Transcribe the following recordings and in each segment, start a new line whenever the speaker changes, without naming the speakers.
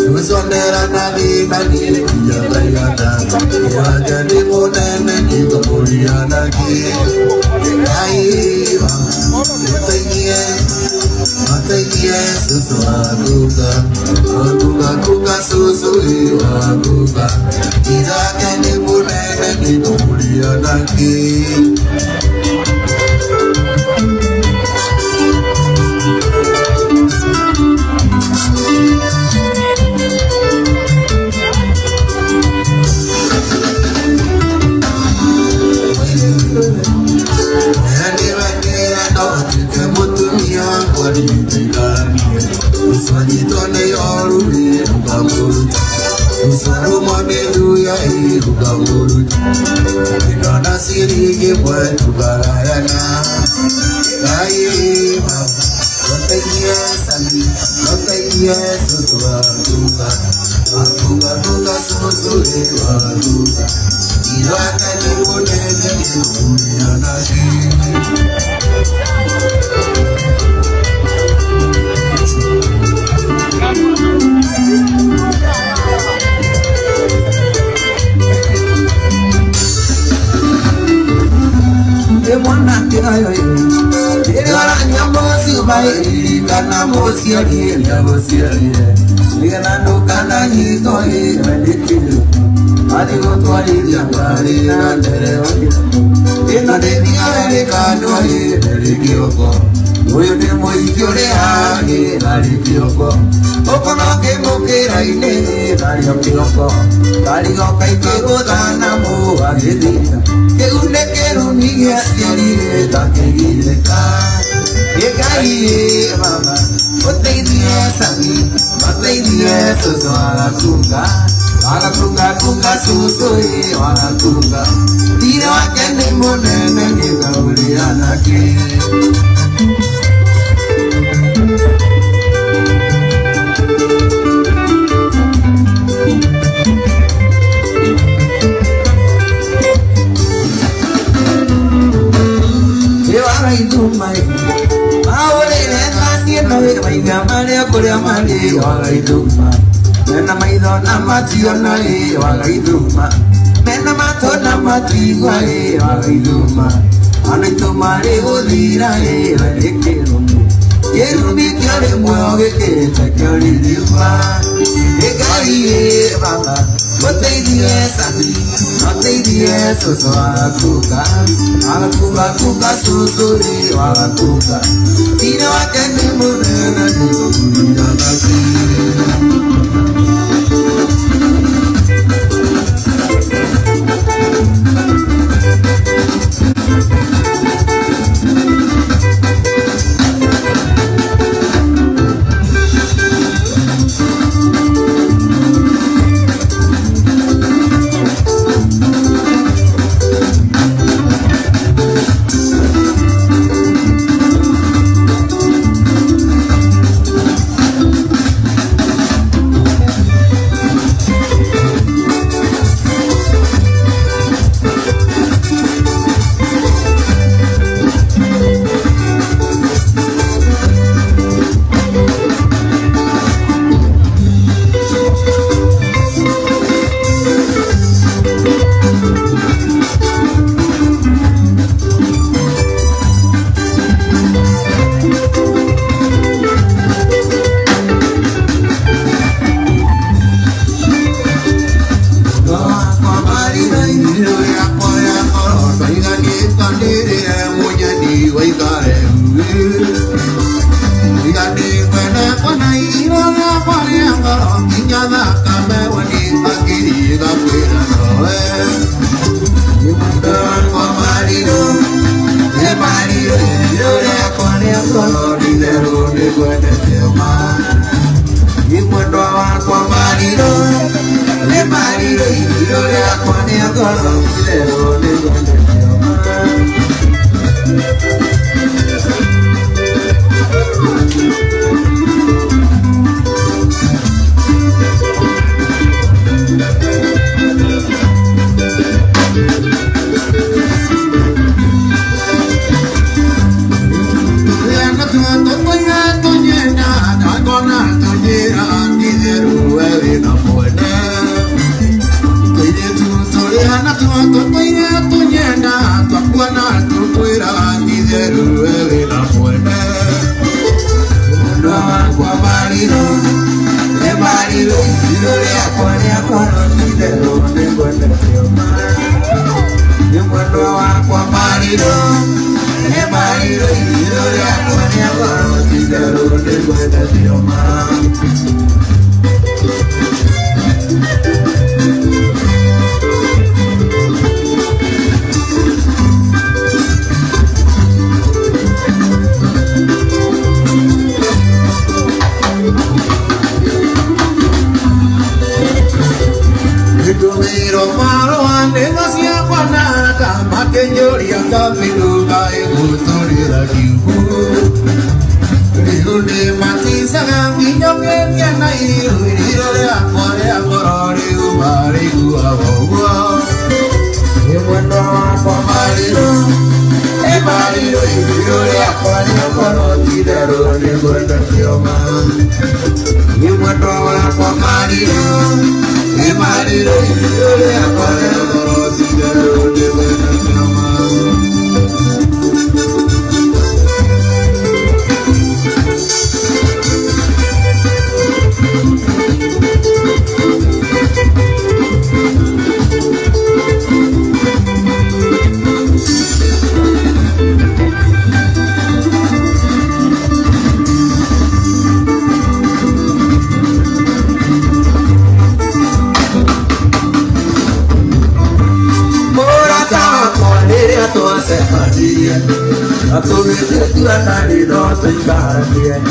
Usondera nagi nagi yada yada ya jadi monene di kemuliaan lagi. Ai mataiye sesuatu aku susu aku tidak jadi monene di kemuliaan lagi. marido, le apone a coro, te lo tengo en el idioma. Yo muero a marido, le apone a coro, te lo tengo en el idioma. Kenyoria kapiluka ekutorira kihu Riune matisa ganginyo kekiana iru Irire akware akorori umari uawogo Emuendo wako marido marido irire akware akoroti dero Nebuenda kioma Emuendo wako marido irire akware akoroti dero Nebuenda kioma A tu vete tu andare notte in barche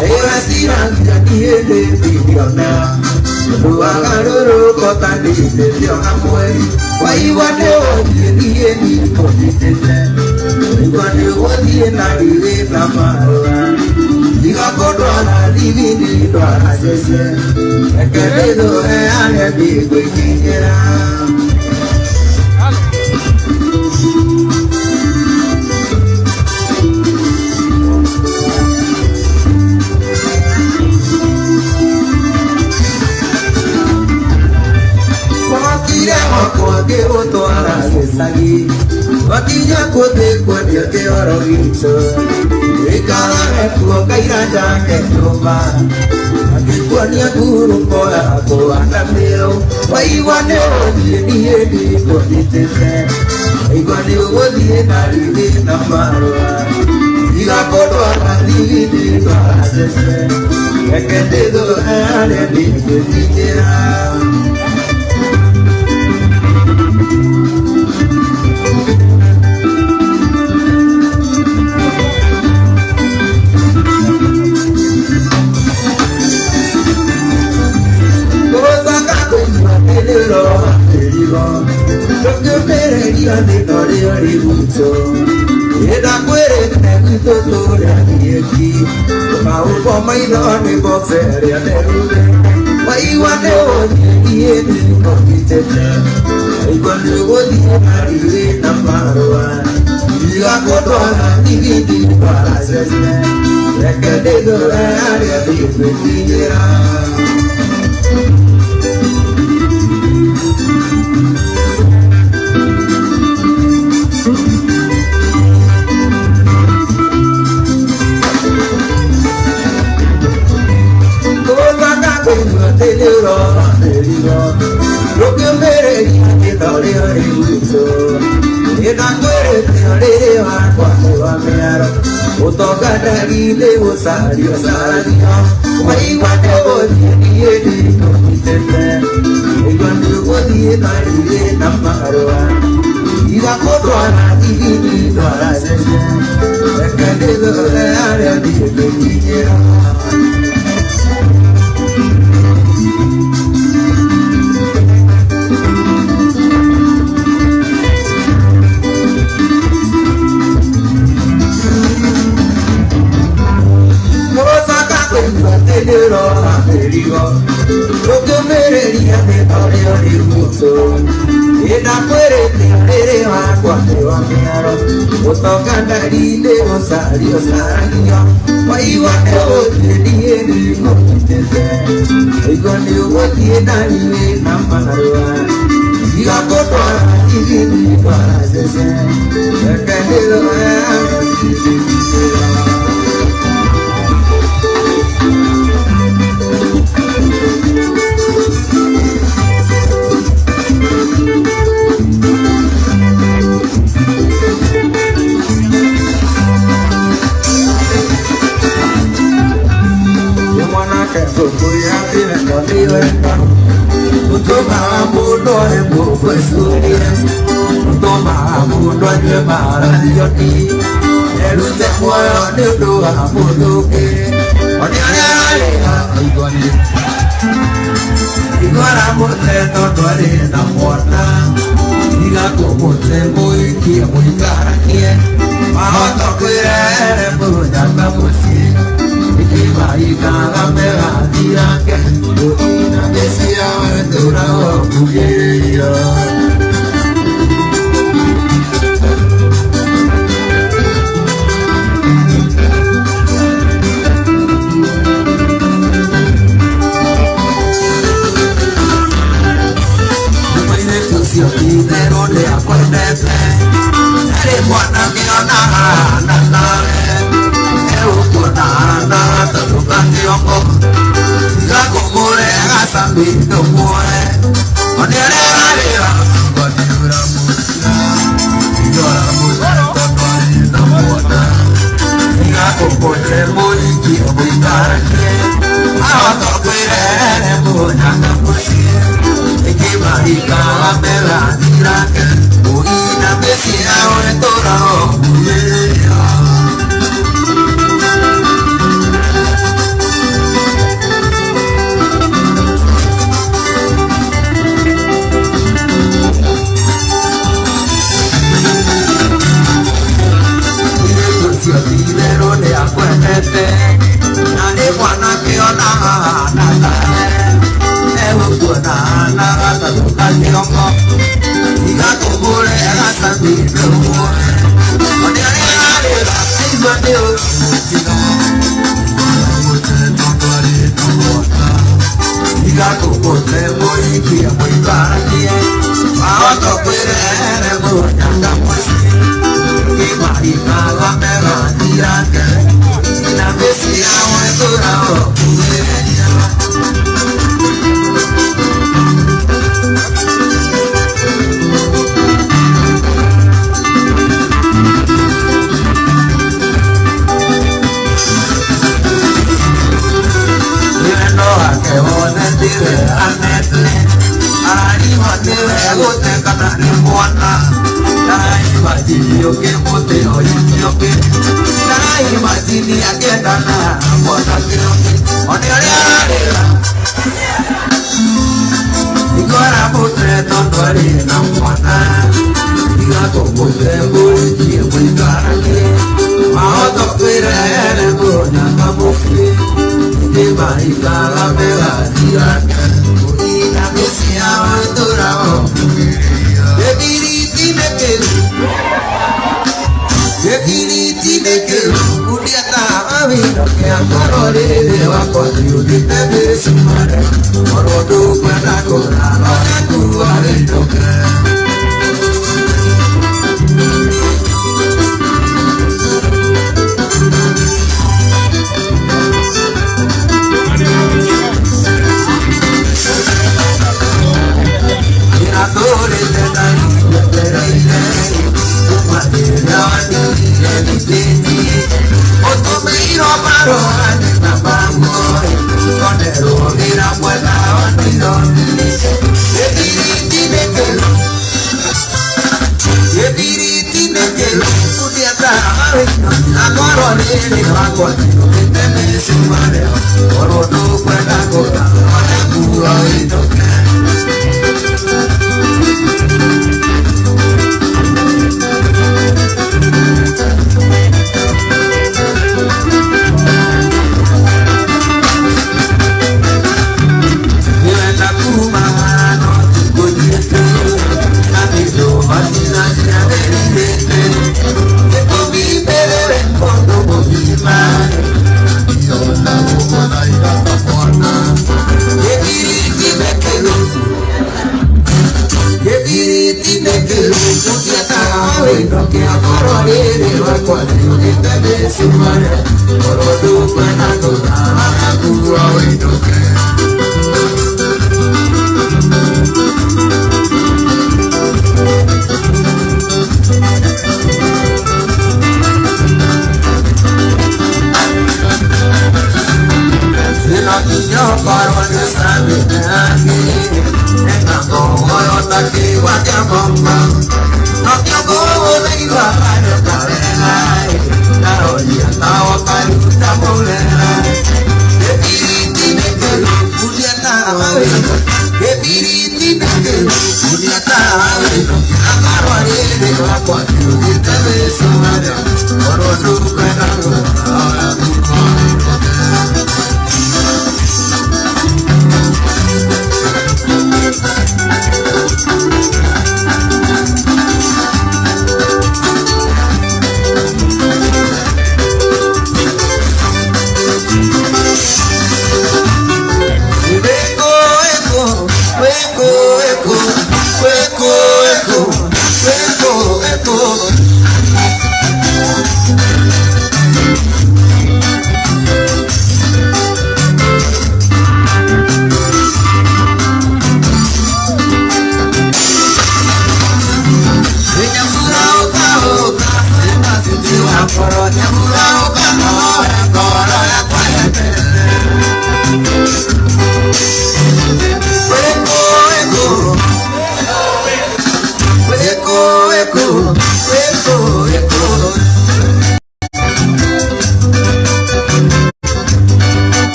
e la siranza di edizione tu agarro cota di edizione muori vai guardo di edi con te guardo di nari la mala diga corona divini la sese e che vedo è ane di quei che que voto a la sagi, Batinya kote kote que oro hizo, y cada vez tu cairá ya que tromba, aquí cuania duro por la coa cameo, guay guaneo di kodite, y guaneo di nari namarwa, diga por la dividi para sese, que te do ale di koditera. Lo que perería de Nori mucho era coherente todo de aquí ma un po' mai donne po' feria de rude ma iguale ogni e non mi tete e quando vuoi arrivare na marwa la cotona dividi para sesne e che de dove di venire lo que me que todavía mucho y la cuere te va cuando va a mirar o toca le usario sario mai guardo y el no te y cuando voy a ir na marwa y la cotona divini para sese que de la di lo que merería de Nori mucho y la puede va cuando va a mirar o toca darile o sario sario guay guaneo di con te y cuando voy a darile na marwa diga cotona divini para sese que de lo ya tiene conmigo toma mundo en poco estudia toma mundo en mara dioti el te muero de lugar mundo que igual muerte todo arena muerta diga como te muy que muy cara que bajo toquere por ya estamos y va y cada mega día que una decía aventura orgullo dinero de acuérdate eres buena que nada es buena nada te lo cambio siga como le hagas a mí no muere con el arriba con el música y lloramos todo en la moda siga como le muy quiero muy tarde ahora que eres buena música Marika mela dirake uina mesia oetora omuleya dinero de acuérdate nadie guana que ona nada nada toca el tiempo y la comule hasta mi rumor con el arena y mateo y la comule muy que muy para ti a toquere muy anda pues que marina la mega tira que y la bestia muy dura yo que bote hoy yo que dai matini agenda na bota que onera igora bote todo ari na bota diga como te voy que voy carne ma to pere bona como fui que vai cada pega diga y la que se aventura de diriti me que un día estaba viendo que ancora le va cuando yo te ve su madre por tu cuenta con la tu adentro para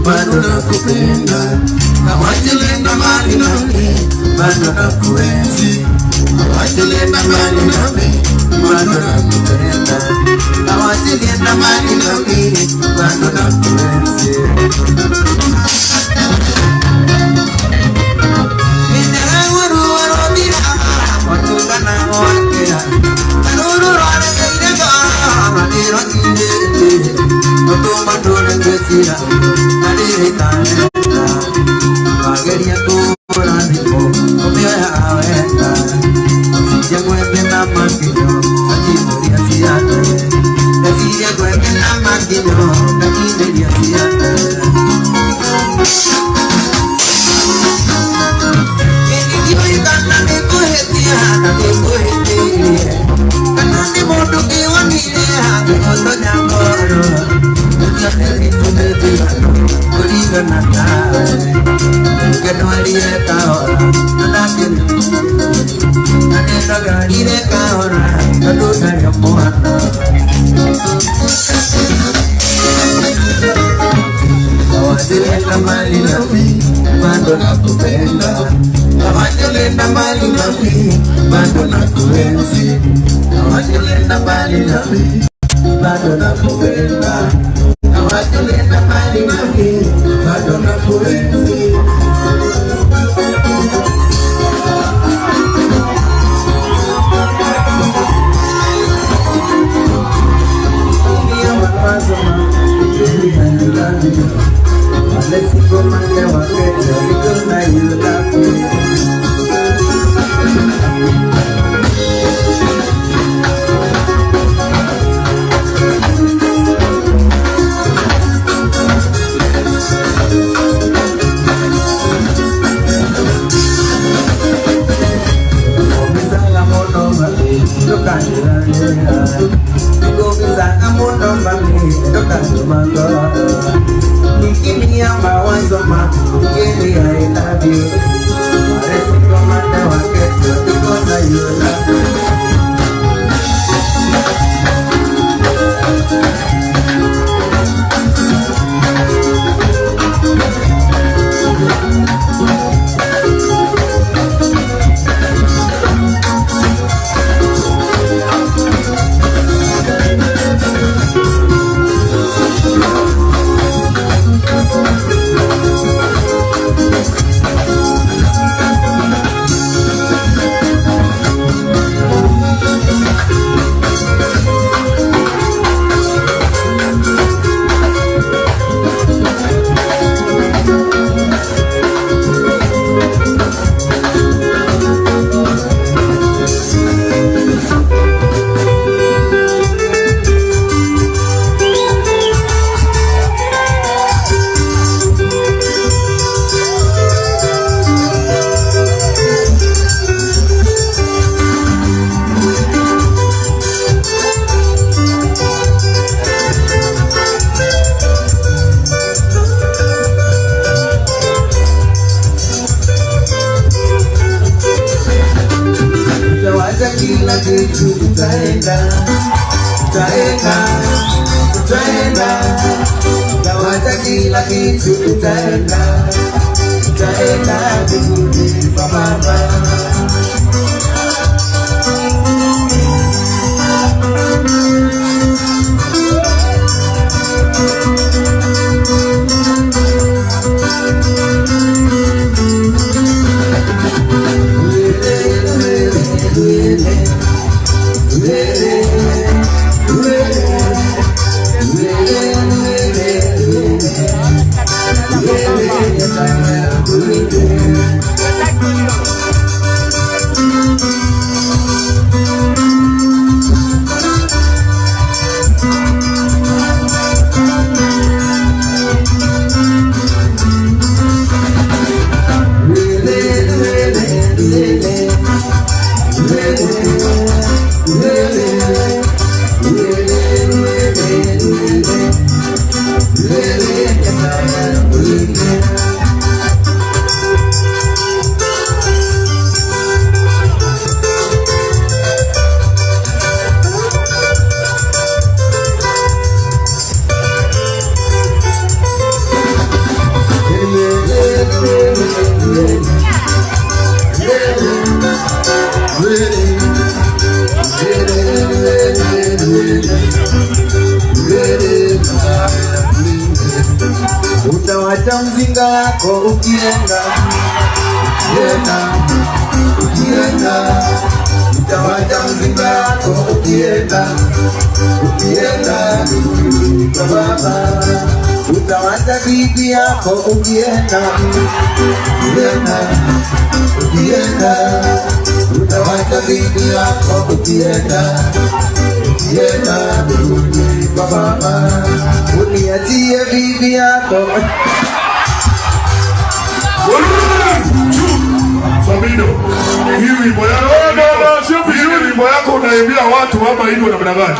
bado nakupenda, hawajilenda mali nami, bado nakuenzi. Hawajilenda mali nami, bado nakupenda, hawajilenda mali nami, bado nakuenzi. Ninaweru warobira, watungana wakera, kanuru rwara kairega, madiro kinjete, otoma dole ngesira, nadire tane, mageria tora niko, omea awenda, jangwe na makino, ati moria siate, ati jangwe na makino, Bando nakupenda, hawajolenda mbali nami, bando nakuenzi, hawajolenda mbali nami, bando nakupenda, hawajolenda mbali nami, bando nakuenzi. Let's go, my dear, because now you love me. Look at you, go beside a motor, look at you, my God. Give me a mawazo give me I love you. Rest from my never get you because you love me. Kila kitu tutaenda, tawacha kila kitu tutaenda mbinguni kwa Baba. Utawacha mzinga yako ukienda, utawacha mzinga yako ukienda kwa Baba. Utawacha bibi yako ukienda, utawacha bibi yako ukienda kwa Baba. Uniachie bibi yako.
Sabino, hii wimbo yako unaimbia watu hapa hivi wanamna gani?